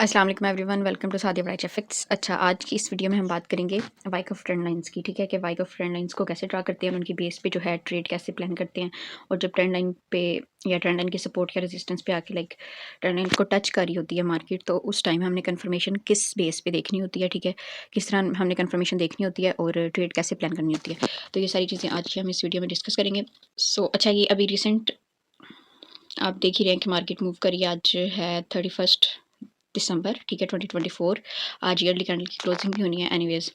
अस्सलाम वालेकुम everyone, welcome to Sadia Bright Effects. अच्छा, आज की इस वीडियो में हम बात करेंगे वाइक ऑफ ट्रेंड लाइंस की। ठीक है कि वाइक ऑफ ट्रेंड लाइंस को कैसे ड्रा करते हैं, उनकी बेस पे जो है ट्रेड कैसे प्लान करते हैं, और जब ट्रेंड लाइन पे या ट्रेंड लाइन की सपोर्ट या रेजिस्टेंस पे आके ट्रेंड लाइन को टच कर रही होती है मार्केट, तो उस टाइम हमने कन्फर्मेशन किस बेस पे देखनी होती है। ठीक है, किस तरह हमने कन्फर्मेशन देखनी होती है और ट्रेड कैसे प्लान करनी होती है। तो ये सारी चीज़ें आज हम इस वीडियो में डिस्कस करेंगे। अच्छा, ये अभी रिसेंट आप देख ही रहे हैं कि मार्केट मूव करी। आज है 31 दिसंबर, ठीक है, 2024। आज ईयरली कैंडल की क्लोजिंग भी होनी है एनीवेज।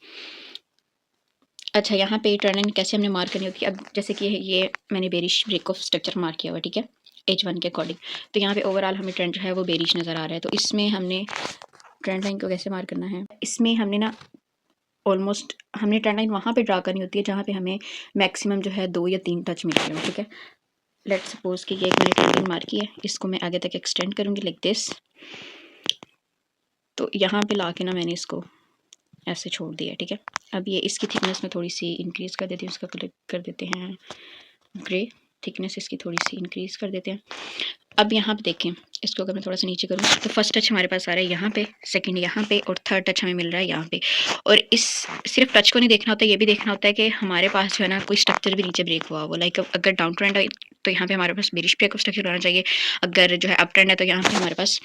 अच्छा, यहाँ पे ट्रेंड लाइन कैसे हमने मार्क करनी होती है। अब जैसे कि ये मैंने bearish break of structure mark किया हुआ, ठीक है, H1 के अकॉर्डिंग। तो यहाँ पे ओवरऑल हमें ट्रेंड जो है वो बेरिश नज़र आ रहा है। तो इसमें हमने ट्रेंड लाइन को कैसे मार्क करना है, इसमें हमने ना ऑलमोस्ट हमने ट्रेंड लाइन वहाँ पे ड्रा करनी होती है जहाँ पे हमें मैक्सिमम जो है 2 या 3 टच मिल रहे हो। ठीक है, लेट्स सपोज कि ये एक मैंने ट्रेंड लाइन मार्क की है, इसको मैं आगे तक एक्सटेंड करूँगी लाइक दिस। तो यहाँ पे ला के ना मैंने इसको ऐसे छोड़ दिया। ठीक है, अब ये इसकी थिकनेस में थोड़ी सी इंक्रीज़ कर देती हूँ, इसका कलर कर देते हैं ग्रे, थिकनेस इसकी थोड़ी सी इंक्रीज़ कर देते हैं। अब यहाँ पे देखें, इसको अगर मैं थोड़ा सा नीचे करूँ तो फर्स्ट टच हमारे पास आ रहा है यहाँ पे, सेकंड यहाँ पे, और थर्ड टच हमें मिल रहा है यहाँ पे। और इस सिर्फ टच को नहीं देखना होता, ये भी देखना होता है कि हमारे पास जो है ना कोई स्ट्रक्चर भी नीचे ब्रेक हुआ हो। लाइक अगर डाउन ट्रेंड है तो यहाँ पे हमारे पास बेरिश ब्रेक ऑफ स्ट्रक्चर होना चाहिए, अगर जो है अप ट्रेंड है तो यहाँ पे हमारे पास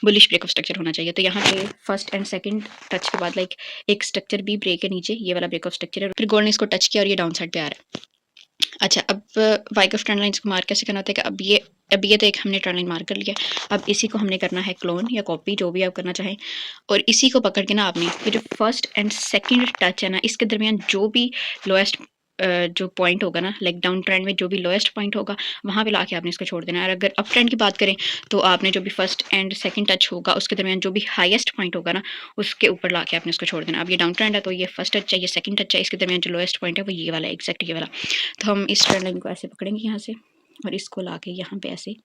बुलिश ब्रेक ऑफ स्ट्रक्चर होना चाहिए। तो यहाँ पे फर्स्ट एंड सेकंड टच के बाद एक स्ट्रक्चर भी ब्रेक है नीचे, ये वाला ब्रेक ऑफ स्ट्रक्चर है, फिर गोल्ड ने इसको टच किया और ये डाउन साइड पे आ रहा है। अच्छा, अब वाइक ऑफ ट्रेंड लाइन्स को मार्क कैसे करना होता है कि अब ये तो एक हमने ट्रेंड लाइन मार्क कर लिया। अब इसी को हमने करना है क्लोन या कॉपी, जो भी आप करना चाहें, और इसी को पकड़ के ना आपने ये जो फर्स्ट एंड सेकंड टच है ना, इसके दरमियान जो भी लोएस्ट जो पॉइंट होगा ना, लाइक डाउन ट्रेंड में जो भी लोएस्ट पॉइंट होगा वहाँ पे लाके आपने इसको छोड़ देना है। और अगर अप ट्रेंड की बात करें तो आपने जो भी फर्स्ट एंड सेकंड टच होगा उसके दरमियान जो भी हाईएस्ट पॉइंट होगा ना, उसके ऊपर लाके आपने इसको छोड़ देना। अब ये डाउन ट्रेंड है तो ये फर्स्ट टच है, ये सेकंड टच है, इसके दरमियान जो लोएस्ट पॉइंट है वो ये वाला है, एग्जैक्ट ये वाला। तो हम इस ट्रेंड लाइन को ऐसे पकड़ेंगे यहाँ से और इसको लाके यहाँ पे ऐसे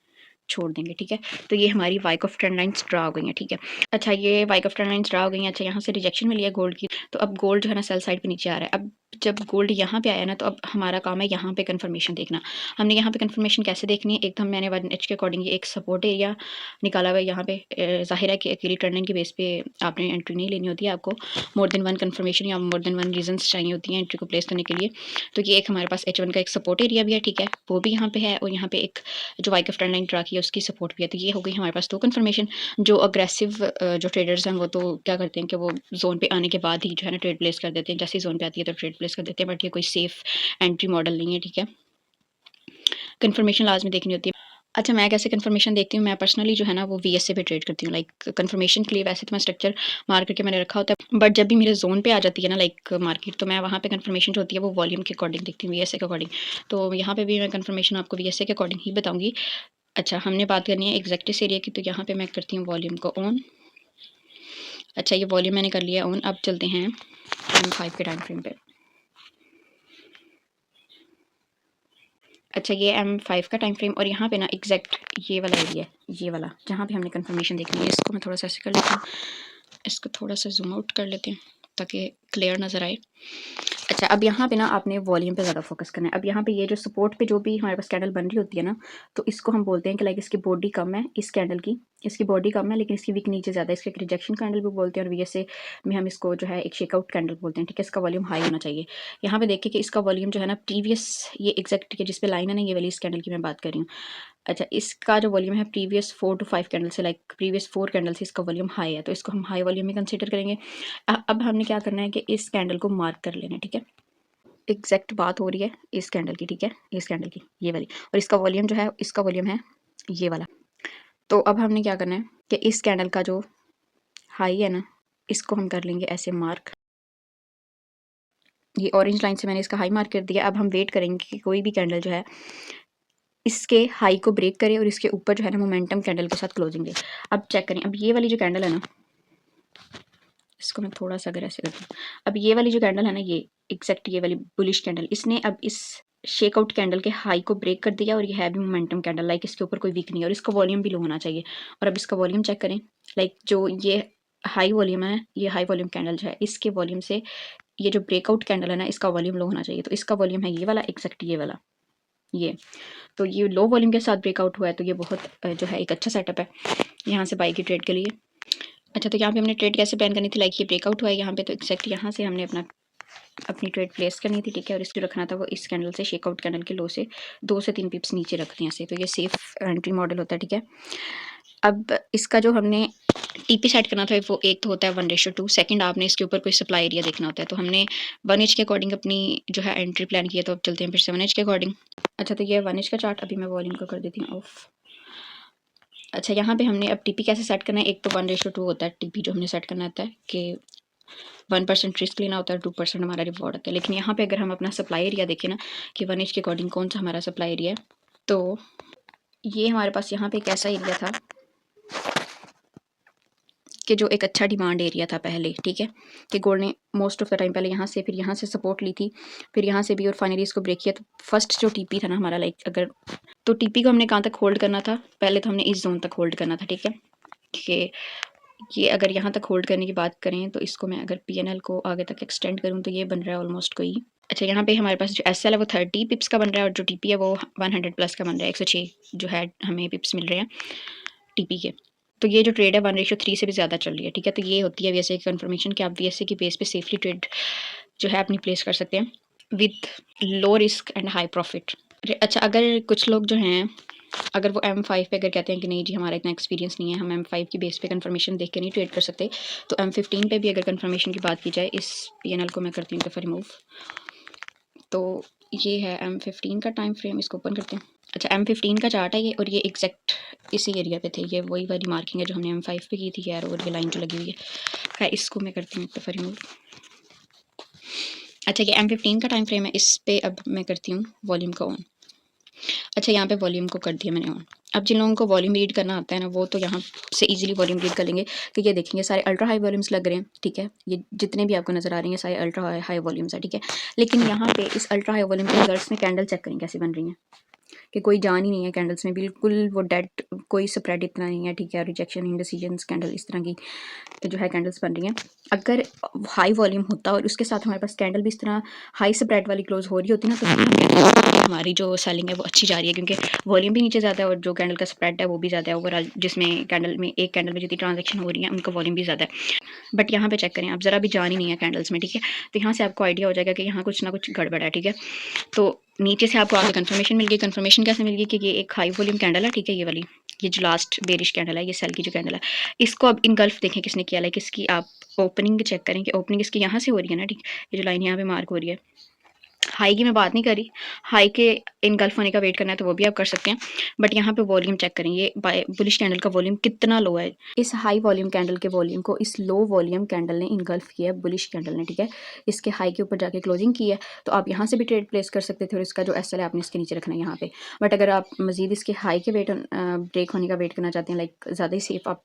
छोड़ देंगे। ठीक है, तो ये हमारी वाइक ऑफ ट्रेंड लाइन्स ड्रा हो गई हैं। ठीक है, अच्छा, ये वाइक ऑफ ट्रेंड लाइन्स ड्रा हो गई हैं। अच्छा, यहाँ से रिजेक्शन मिली है गोल्ड की, तो अब गोल्ड जो है ना सेल साइड पे नीचे आ रहा है। अब जब गोल्ड यहाँ पे आया ना, तो अब हमारा काम है यहाँ पे कंफर्मेशन देखना। हमने यहाँ पे कंफर्मेशन कैसे देखनी है, एकदम मैंने 1H के अकॉर्डिंग ये एक सपोर्ट एरिया निकाला हुआ है यहाँ पे। जाहिर है कि अकेली ट्रेंड लाइन के बेस पे आपने एंट्री नहीं लेनी होती है, आपको मोर देन वन कंफर्मेशन या मोर देन वन रीजंस चाहिए होती हैं एंट्री को प्लेस करने के लिए। तो ये एक हमारे पास H1 का एक सपोर्ट एरिया भी है, ठीक है, वो भी यहाँ पे है, और यहाँ पे एक जो वाइक ऑफ ट्रेंड लाइन ड्रा की है उसकी सपोर्ट भी है। तो ये हो गई हमारे पास 2 कंफर्मेशन। जो अग्रेसिव जो ट्रेडर्स हैं वो तो क्या करते हैं कि वो जोन पे आने के बाद ही जो है ना ट्रेड प्लेस कर देते हैं, जैसे ही जोन पे आती है तो ट्रेड प्लेस कर देते हैं, बट ये कोई सेफ एंट्री मॉडल नहीं है। ठीक है, कंफर्मेशन लाजमी देखनी होती है। अच्छा, मैं कैसे कंफर्मेशन देखती हूँ, मैं पर्सनली जो है ना वो VSA पे ट्रेड करती हूँ। लाइक कंफर्मेशन के लिए वैसे तो मैं स्ट्रक्चर मार करके मैंने रखा होता है, बट जब भी मेरे जोन पे आ जाती है ना लाइक मार्केट, तो मैं वहाँ पे कंफर्मेशन जो होती है वो वॉल्यूम के अकॉर्डिंग देखती हूँ, VSA के अकॉर्डिंग। तो यहाँ पे भी मैं कंफर्मेशन आपको VSA के अकॉर्डिंग ही बताऊँगी। अच्छा, हमने बात करनी है एग्जैक्टिस एरिया की, तो यहाँ पे मैं करती हूँ वॉल्यूम को ऑन। अच्छा, ये वॉल्यूम मैंने कर लिया ऑन। अब चलते हैं M5 के टाइम फ्रेम पे। अच्छा, ये M5 का टाइम फ्रेम, और यहाँ पे ना एग्जैक्ट ये वाला एरिया है, ये वाला जहाँ पे हमने कंफर्मेशन देखनी है। इसको मैं थोड़ा सा ऐसे कर लेती हूँ, इसको थोड़ा सा जूम आउट कर लेते हैं ताकि क्लियर नज़र आए। अच्छा, अब यहाँ पे ना आपने वॉल्यूम पे ज़्यादा फोकस करना है। अब यहाँ पे ये जो सपोर्ट पे जो भी हमारे पास कैंडल बन रही होती है ना, तो इसको हम बोलते हैं कि लाइक इसकी बॉडी कम है, इस कैंडल की इसकी बॉडी कम है लेकिन इसकी विक नीचे ज़्यादा है। इसके एक रिजेक्शन कैंडल भी बोलते हैं, और VSA में हम इसको जो है एक शेकआउट कैंडल बोलते हैं। ठीक है, इसका वॉल्यूम हाई होना चाहिए। यहाँ पे देखिए कि इसका वॉल्यूम जो है ना प्रीवियस, ये एग्जैक्ट जिस पे लाइन है ना, ये वाली इस कैंडल की मैं बात कर रही हूँ। अच्छा, इसका जो वॉल्यूम है प्रीवियस 4 to 5 कैंडल से, लाइक प्रीवियस 4 कैंडल से इसका वॉल्यूम हाई है, तो इसको हम हाई वॉल्यूम में कंसीडर करेंगे। अब हमने क्या करना है कि इस कैंडल को मार्क कर लेना है। ठीक है, एग्जैक्ट बात हो रही है इस कैंडल की, ठीक है, इस कैंडल की ये वाली, और इसका वॉल्यूम जो है, इसका वॉल्यूम है ये वाला। तो अब हमने क्या करना है कि इस कैंडल का जो हाई है ना, इसको हम कर लेंगे ऐसे मार्क। ये ऑरेंज लाइन से मैंने इसका हाई मार्क कर दिया। अब हम वेट करेंगे कि कोई भी कैंडल जो है इसके हाई को ब्रेक करे और इसके ऊपर जो है ना मोमेंटम कैंडल के साथ क्लोजिंग दे। अब चेक करें, अब ये वाली जो कैंडल है ना, इसको मैं थोड़ा सा अगर ऐसे करती हूँ, अब ये वाली जो कैंडल है ना, ये एग्जैक्ट ये वाली बुलिश कैंडल, इसने अब इस शेकआउट कैंडल के हाई को ब्रेक कर दिया, और ये है भी मोमेंटम कैंडल, लाइक इसके ऊपर कोई वीक नहीं है, और इसका वॉल्यूम भी लो होना चाहिए। और अब इसका वॉल्यूम चेक करें, लाइक जो ये हाई वॉल्यूम है, ये हाई वॉल्यूम कैंडल जो है, इसके वॉल्यूम से ये जो ब्रेकआउट कैंडल है ना, इसका वॉल्यूम लो होना चाहिए। तो इसका वॉल्यूम है ये वाला, एग्जैक्ट ये वाला, ये। तो ये लो वॉल्यूम के साथ ब्रेकआउट हुआ है, तो ये बहुत जो है एक अच्छा सेटअप है यहाँ से बाई की ट्रेड के लिए। अच्छा, तो यहाँ पे हमने ट्रेड कैसे प्लान करनी थी, लाइक ये ब्रेकआउट हुआ है यहाँ पे, तो एक्जैक्ट यहाँ से हमने अपनी ट्रेड प्लेस करनी थी, ठीक है। और इसको रखना था वो इस कैंडल से, शेकआउट कैंडल के लो से 2 से 3 पिप्स नीचे रखते हैं ऐसे, तो ये सेफ एंट्री मॉडल होता है, ठीक है। अब इसका जो हमने टीपी सेट करना था वो एक तो होता है 1:2, सेकंड आपने इसके ऊपर कोई सप्लाई एरिया देखना होता है, तो हमने 1 इंच के अकॉर्डिंग अपनी जो है एंट्री प्लान किया, तो अब चलते हैं फिर से 1 इंच के अकॉर्डिंग। अच्छा, तो ये 1 इंच का चार्ट, अभी मैं वॉल्यूम को कर देती हूँ ऑफ। अच्छा, यहाँ पे हमने अब टीपी कैसे सेट करना है, एक तो 1:2 होता है टीपी जो हमने सेट करना होता है कि 1% रिस्क लेना होता है, 2% हमारा रिवॉर्ड होता है। लेकिन यहाँ पे अगर हम अपना सप्लाई एरिया देखें ना कि 1 इंच के अकॉर्डिंग कौन सा हमारा सप्लाई एरिया है, तो ये हमारे पास यहाँ पे एक ऐसा एरिया था कि जो एक अच्छा डिमांड एरिया था पहले, ठीक है, कि गोल्ड ने मोस्ट ऑफ द टाइम पहले यहाँ से फिर यहाँ से सपोर्ट ली थी, फिर यहाँ से भी, और फाइनली इसको ब्रेक किया। तो फर्स्ट जो टीपी था ना हमारा, लाइक अगर तो टीपी को हमने कहाँ तक होल्ड करना था, पहले तो हमने इस जोन तक होल्ड करना था, ठीक है। कि ये अगर यहाँ तक होल्ड करने की बात करें तो इसको मैं अगर PNL को आगे तक एक्सटेंड करूँ तो ये बन रहा है ऑलमोस्ट कोई। अच्छा, यहाँ पे हमारे पास जो SL है वो 30 पिप्स का बन रहा है, और जो TP है वो 100 प्लस का बन रहा है, 106 जो है हमें पिप्स मिल रहे हैं TP के। तो ये जो ट्रेड है 1:3 से भी ज़्यादा चल रही है, ठीक है। तो ये होती है VSA की कन्फर्मेशन कि आप VSA की बेस पे सेफली ट्रेड जो है अपनी प्लेस कर सकते हैं with low risk and high profit. अच्छा, अगर कुछ लोग जो हैं, अगर वो M5 पे अगर कहते हैं कि नहीं जी हमारा इतना एक्सपीरियंस नहीं है, हम M5 की बेस पे कंफर्मेशन देख के नहीं ट्रेड कर सकते, तो M15 पे भी अगर कंफर्मेशन की बात की जाए, इस PNL को मैं करती हूँ दफ़ा रिमूव। तो ये है M15 का टाइम फ्रेम, इसको ओपन करते हैं। अच्छा, M15 का चार्ट है ये, और ये एग्जैक्ट इसी एरिया पे थे, ये वही वाली मार्किंग है जो हमने M5 पे की थी यार, और ये लाइन जो लगी हुई है। खैर, इसको मैं करती हूँ दफ़ा रिमूव। अच्छा, ये M15 का टाइम फ्रेम है, इस पे अब मैं करती हूँ वॉल्यूम को ऑन। अच्छा, यहाँ पे वॉल्यूम को कर दिया मैंने ऑन। अब जिन लोगों को वॉल्यूम रीड करना आता है ना, वो तो यहाँ से इजीली वॉल्यूम रीड कर लेंगे, कि ये देखेंगे सारे अल्ट्रा हाई वॉल्यूम्स लग रहे हैं, ठीक है। ये जितने भी आपको नज़र आ रही हैं सारे अल्ट्रा हाई वॉल्यूम्स है, ठीक है। लेकिन यहाँ पे इस अल्ट्रा हाई वॉल्यूम के रिजल्ट्स में कैंडल चेक करें कैसी बन रही हैं, कि कोई जान ही नहीं है कैंडल्स में, बिल्कुल वो डेड, कोई स्प्रेड इतना नहीं है, ठीक है। रिजेक्शन, इंडिसीजन्स कैंडल, इस तरह की जो है कैंडल्स बन रही हैं। अगर हाई वॉल्यूम होता और उसके साथ हमारे पास कैंडल भी इस तरह हाई स्प्रेड वाली क्लोज हो रही होती ना, तो हम कहते हैं कि हमारी जो सेलिंग है वो अच्छी जा रही है, क्योंकि वॉल्यूम भी नीचे ज़्यादा है और जो कैंडल का स्प्रेड है वो भी ज़्यादा है ओवरऑल, जिसमें कैंडल में एक कैंडल में जितनी ट्रांजेक्शन हो रही है उनका वॉल्यूम भी ज़्यादा है। बट यहाँ पे चेक करें आप, ज़रा भी जान ही नहीं है कैंडल्स में, ठीक है। तो यहाँ से आपको आइडिया हो जाएगा कि यहाँ कुछ ना कुछ गड़बड़ है, ठीक है। तो नीचे से आपको आगे कंफर्मेशन मिल गई। कंफर्मेशन कैसे मिल गई कि ये एक हाई वॉल्यूम कैंडल है, ठीक है। ये वाली, ये जो लास्ट बेरिश कैंडल है, ये सेल की जो कैंडल है, इसको अब इनगल्फ देखें किसने किया, लाइक इसकी आप ओपनिंग चेक करें कि ओपनिंग इसकी यहाँ से हो रही है ना, ठीक। ये जो लाइन यहाँ पे मार्क हो रही है, हाई की मैं बात नहीं करी, हाई के इनगल्फ होने का वेट करना है तो वो भी आप कर सकते हैं। बट यहाँ पे वॉल्यूम चेक करें, ये बुलिश कैंडल का वॉल्यूम कितना लो है। इस हाई वॉल्यूम कैंडल के वॉल्यूम को इस लो वॉल्यूम कैंडल ने इनगल्फ किया है, बुलिश कैंडल ने, ठीक है। इसके हाई के ऊपर जाके क्लोजिंग की है, तो आप यहाँ से भी ट्रेड प्लेस कर सकते थे, और इसका जो SL है आपने इसके नीचे रखना है यहाँ पे। बट अगर आप मजीद इसके हाई के वेट ब्रेक होने का वेट करना चाहते हैं, लाइक ज़्यादा ही सेफ आप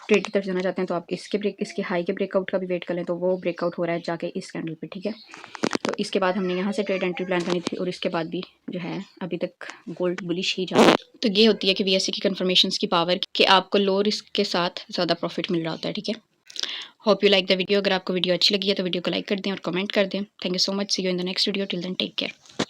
ट्रेड की तरफ जाना चाहते हैं, तो आप इसके हाई के ब्रेकआउट का भी वेट कर लें, तो वो ब्रेकआउट हो रहा है जाके इस कैंडल पे, ठीक है। तो इसके बाद हमने यहाँ से ट्रेड एंट्री प्लान करनी थी, और इसके बाद भी जो है अभी तक गोल्ड बुलिश ही जा रहा है। तो ये होती है कि VSA की कन्फर्मेशंस की पावर, कि आपको लो रिस्क के साथ ज़्यादा प्रॉफिट मिल रहा होता है, ठीक है। Hope you like the video. अगर आपको वीडियो अच्छी लगी है तो वीडियो को लाइक कर दें और कमेंट कर दें। Thank you so much, see you in the next video, till then take care.